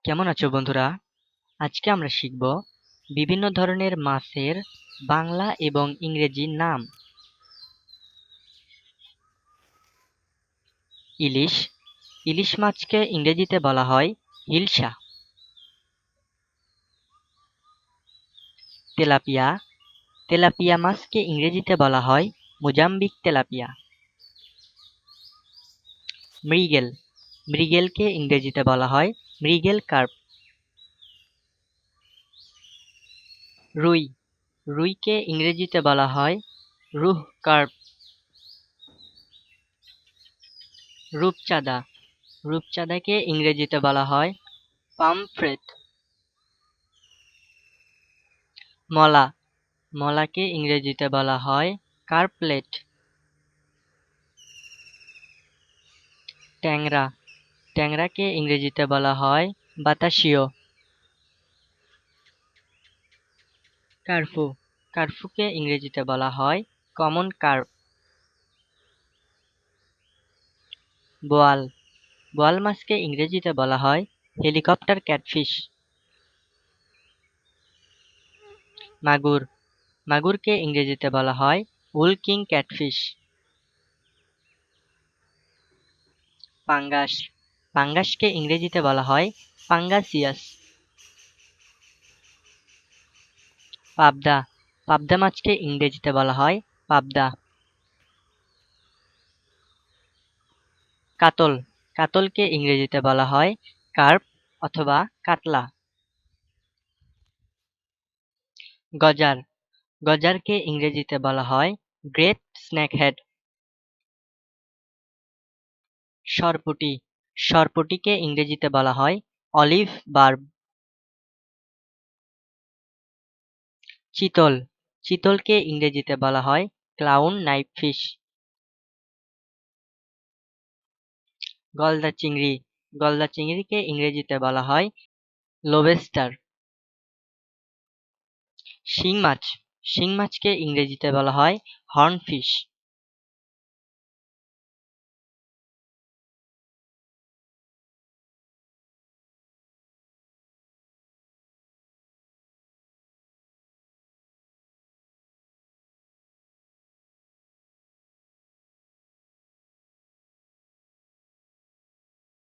কেমন আছো বন্ধুরা? আজকে আমরা শিখব বিভিন্ন ধরনের মাছের বাংলা এবং ইংরেজি নাম। ইলিশ, ইলিশ মাছকে ইংরেজিতে বলা হয় হিলসা। তেলাপিয়া, তেলাপিয়া মাছকে ইংরেজিতে বলা হয় মোজাম্বিক তেলাপিয়া। মৃগেল, মৃগেলকে ইংরেজিতে বলা হয় মৃগেল কার্প। রুই, রুইকে ইংরেজিতে বলা হয় রুহ কার্প। রূপচাঁদা, রূপচাঁদাকে ইংরেজিতে বলা হয় পামফ্রেট। মলা, মলাকে ইংরেজিতে বলা হয় কার্পলেট। ট্যাংরা, ট্যাংরাকে ইংরেজিতে বলা হয় বাতাসীয়। কার্পু, কার্পুকে ইংরেজিতে বলা হয় কমন কার্প। বোয়াল, বোয়াল মাছকে ইংরেজিতে বলা হয় হেলিকপ্টার ক্যাটফিশ। মাগুর, মাগুরকে ইংরেজিতে বলা হয় উল কিং ক্যাটফিশ। পাঙ্গাস, পাঙ্গাসকে ইংরেজিতে বলা হয় পাঙ্গাসিয়াস। পাবদা, পাবদা মাছকে ইংরেজিতে বলা হয় পাবদা। কাতল, কাতলকে ইংরেজিতে বলা হয় কার্প অথবা কাতলা। গজার, গজারকে ইংরেজিতে বলা হয় গ্রেট স্নেকহেড। সরপুঁটি, সরপুঁটিকে ইংরেজিতে বলা হয় অলিভ বার্ব। চিতল, চিতলকে ইংরেজিতে বলা হয় ক্লাউন নাইফফিশ। গলদা চিংড়ি, গলদা চিংড়িকে ইংরেজিতে বলা হয় লোবেস্টার। শিং মাছ, শিং মাছকে ইংরেজিতে বলা হয় হর্নফিশ।